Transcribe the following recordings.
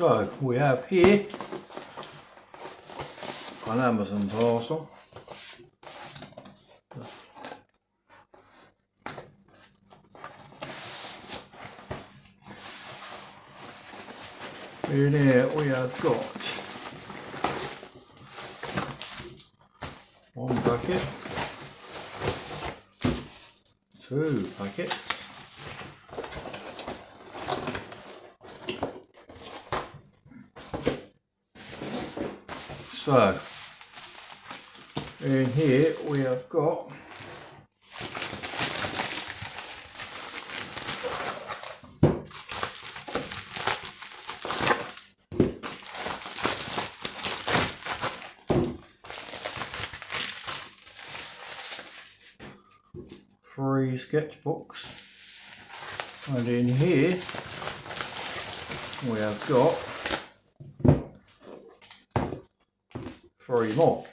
So we have here an Amazon parcel. In here we have got one packet, two packets, so in here we have got three sketchbooks, and in here we have got three more.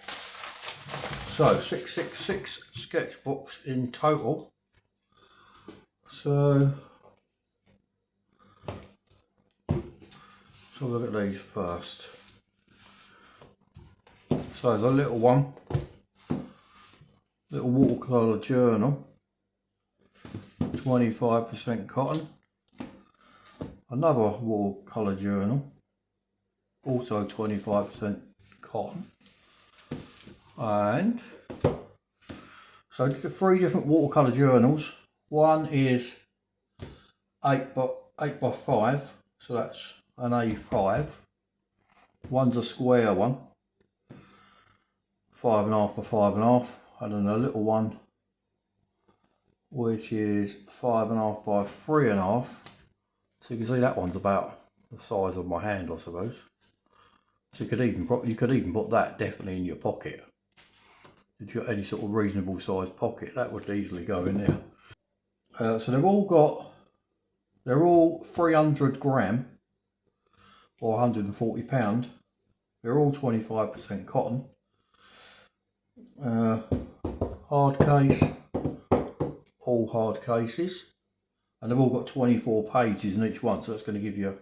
So 666 sketchbooks in total. So look at these first. So the little one, little watercolour journal, 25% cotton. Another watercolour journal, also 25% cotton. And so the three different watercolour journals. One is 8 by 5, so that's an A5. One's a square one, 5.5 by 5.5, and then a little one which is 5.5 by 3.5. So you can see that one's about the size of my hand, I suppose. So you could even put that definitely in your pocket. If you've got any sort of reasonable sized pocket, that would easily go in there. So they're all 300 gram or 140 pound. They're all 25% cotton. Hard case, all hard cases, and they've all got 24 pages in each one, so that's going to give you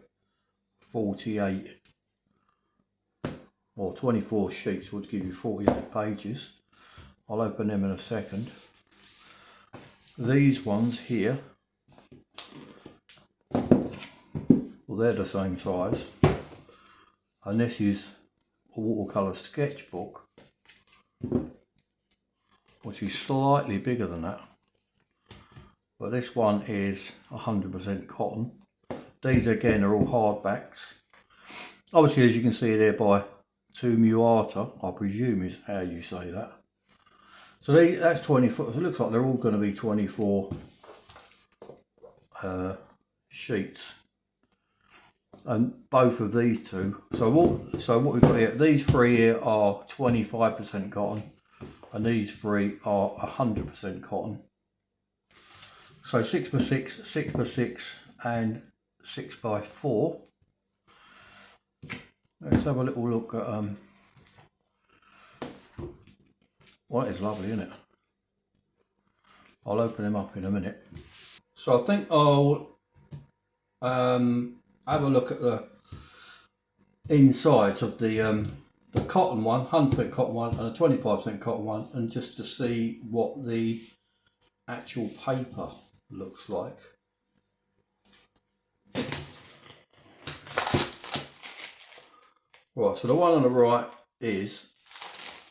48, or 24 sheets would give you 48 pages. I'll open them in a second. These ones here, well, they're the same size, and this is a watercolour sketchbook, which is slightly bigger than that, but this one is 100% cotton. These again are all hardbacks. Obviously, as you can see there, by Tumuarta, I presume is how you say that. So that's 24, so it looks like they're all going to be 24 sheets. And both of these two, so what we've got here, these three here are 25% cotton, and these three are 100% cotton. So 6 by 6, 6 by 6, and 6 by 4. Let's have a little look at well, it's lovely, isn't it? I'll open them up in a minute. So I think I'll have a look at the insides of the cotton one, 100% cotton one, and a 25% cotton one, and just to see what the actual paper looks like. Right, so the one on the right is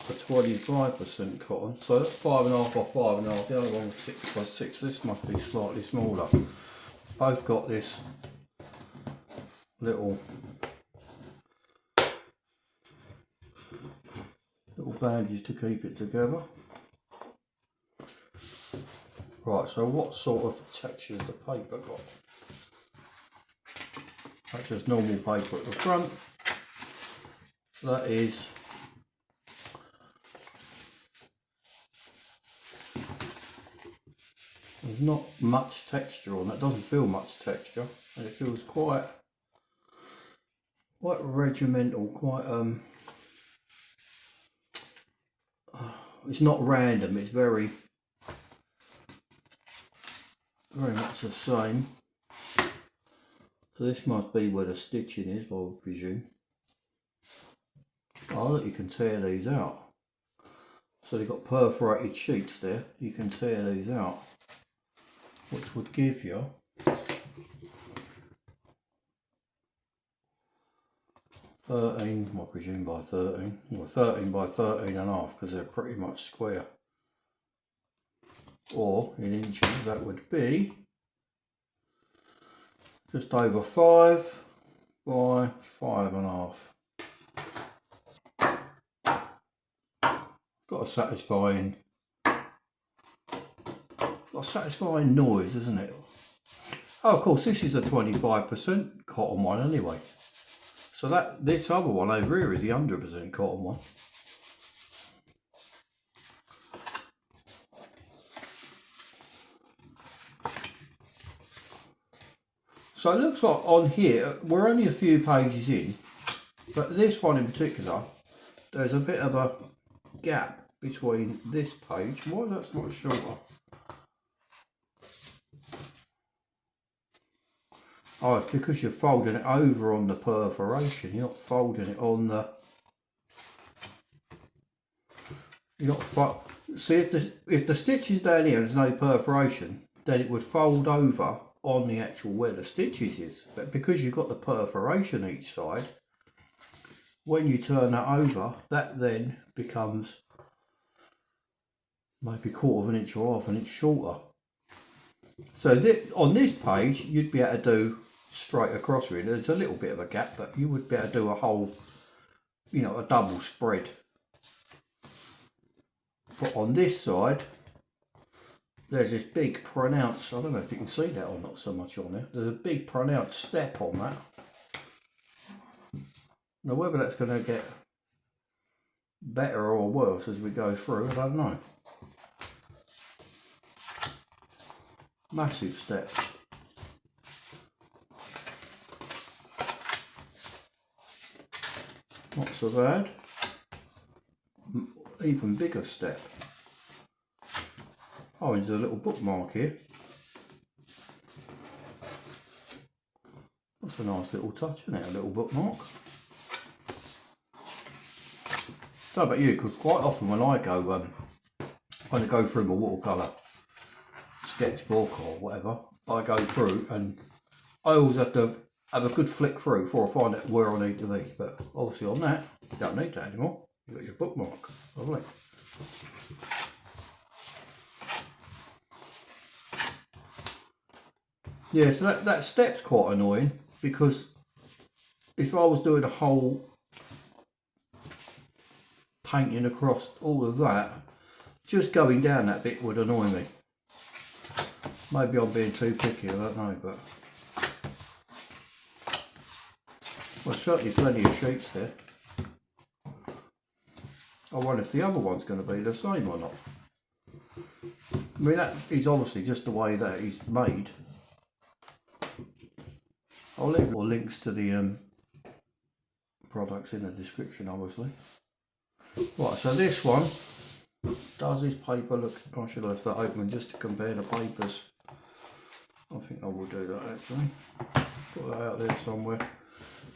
a 25% cotton, so that's 5.5 by 5.5. The other one was 6 by 6. This must be slightly smaller. Both got this little bandage to keep it together. Right, so what sort of texture has the paper got? That's just normal paper at the front. That is there's not much texture on that. Doesn't feel much texture, and it feels quite regimental, quite it's not random, it's very much the same. So this must be where the stitching is, I would presume. Oh look, you can tear these out. So they've got perforated sheets there, you can tear these out, which would give you 13, I presume by 13, or 13 by 13 and a half, because they're pretty much square. Or in inches that would be just over 5 by 5 and a half. Got a satisfying noise, isn't it? Oh, of course, this is a 25% cotton one anyway. So this other one over here is the 100% cotton one. So it looks like on here, we're only a few pages in, but this one in particular, there's a bit of a gap between this page. Why that's much shorter? Oh, it's because you're folding it over on the perforation. You're not folding it on the. See, if the stitch is down here and there's no perforation, then it would fold over on the actual where the stitches is. But because you've got the perforation each side, when you turn that over, that then becomes maybe 1/4 of an inch or 1/2 an inch shorter. So on this page, you'd be able to do straight across really. There's a little bit of a gap, but you would be able to do a whole, you know, a double spread. But on this side, there's this big pronounced, I don't know if you can see that or not so much on there, there's a big pronounced step on that. Now whether that's going to get better or worse as we go through, I don't know. Massive step. Not so bad. Even bigger step. Oh, there's a little bookmark here. That's a nice little touch, isn't it? A little bookmark. I don't know about you, because quite often when I go through my watercolour sketchbook or whatever, I go through and I always have to have a good flick through before I find out where I need to be. But obviously on that, you don't need that anymore. You've got your bookmark. Lovely. Yeah, so that step's quite annoying, because if I was doing a whole painting across all of that, just going down that bit would annoy me. Maybe I'm being too picky, I don't know, but well, certainly plenty of sheets there. I wonder if the other one's going to be the same or not. I mean, that is obviously just the way that it's made. I'll leave more links to the products in the description, obviously. Right, so this one, does this paper look, I should have left that open just to compare the papers. I think I will do that actually. Put that out there somewhere.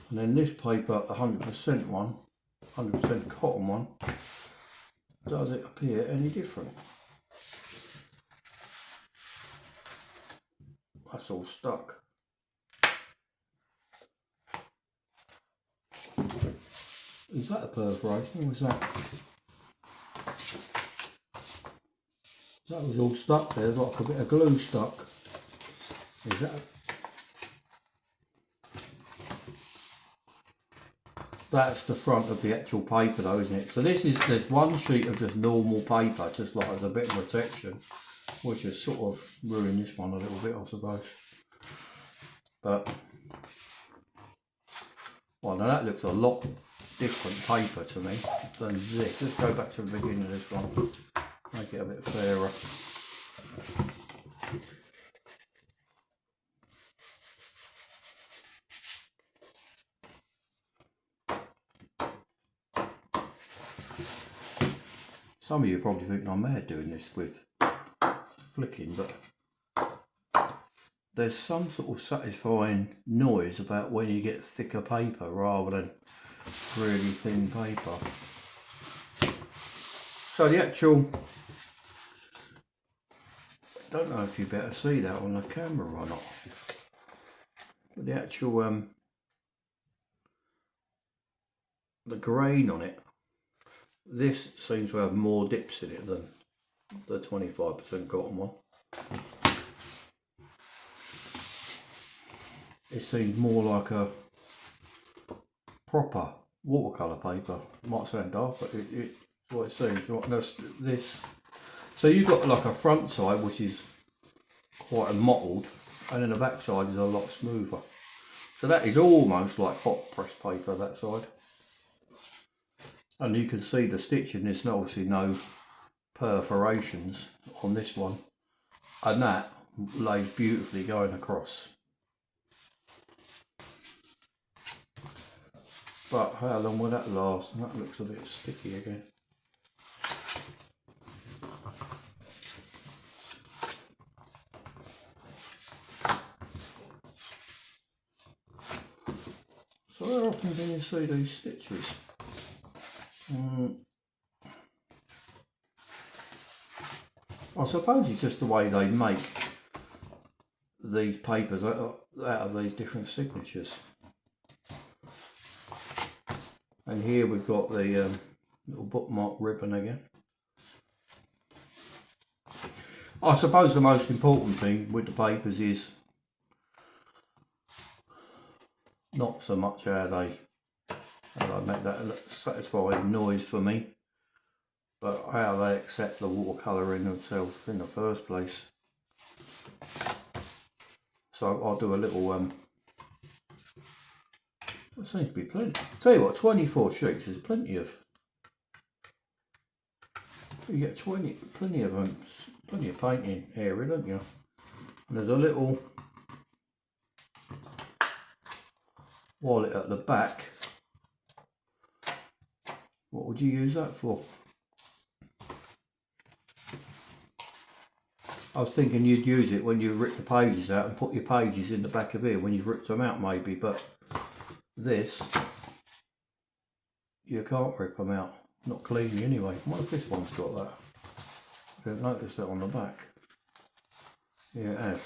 And then this paper, 100% one, 100% cotton one, does it appear any different? That's all stuck. Is that a perforation or was that? That was all stuck there, like a bit of glue stuck. Is that? That's the front of the actual paper though, isn't it? So there's one sheet of just normal paper, just like as a bit of protection, which has sort of ruined this one a little bit, I suppose. But, well, now that looks a lot different paper to me than this. Let's go back to the beginning of this one, make it a bit fairer. Some of you are probably thinking I'm mad doing this with flicking, but there's some sort of satisfying noise about when you get thicker paper rather than really thin paper. So the actual, I don't know if you better see that on the camera or not, but the actual the grain on it, this seems to have more dips in it than the 25% cotton one. It seems more like a proper watercolour paper. It might sound daft, but it's what it seems. This. So you've got like a front side which is quite mottled, and then the back side is a lot smoother. So that is almost like hot press paper, that side. And you can see the stitching, there's obviously no perforations on this one. And that lays beautifully going across. But how long will that last? And that looks a bit sticky again. So how often can you see these stitches? I suppose it's just the way they make these papers out of these different signatures. And here we've got the little bookmark ribbon again. I suppose the most important thing with the papers is not so much how they make that satisfying noise for me, but how they accept the watercolour in themselves in the first place. So I'll do a little it seems to be plenty. Tell you what, 24 sheets is plenty of. You get plenty of painting area, don't you? And there's a little wallet at the back. What would you use that for? I was thinking you'd use it when you rip the pages out and put your pages in the back of here when you've ripped them out maybe, but this, you can't rip them out, not cleanly anyway. What if this one's got that? I didn't notice that on the back. Yeah, it has.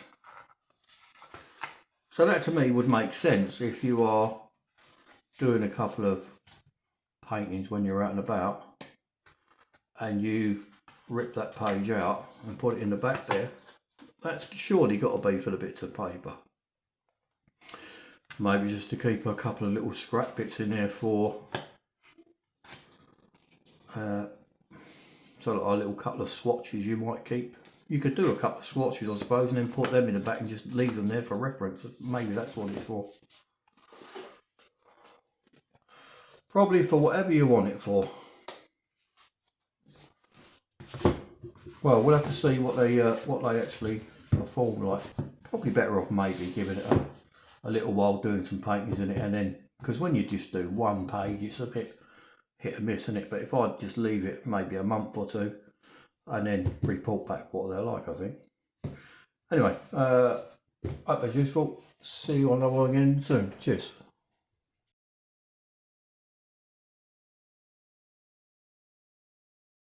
So that to me would make sense if you are doing a couple of paintings when you're out and about and you rip that page out and put it in the back there. That's surely got to be for the bits of paper. Maybe just to keep a couple of little scrap bits in there for so like a little couple of swatches you might keep. You could do a couple of swatches I suppose and then put them in the back and just leave them there for reference. Maybe that's what it's for. Probably for whatever you want it for. Well, we'll have to see what they actually perform like. Probably better off maybe giving it a little while doing some paintings in it, and then because when you just do one page it's a bit hit and miss, isn't it? But if I just leave it maybe a month or two and then report back what they're like, I think. Anyway, hope that's useful. See you on another one again soon. Cheers.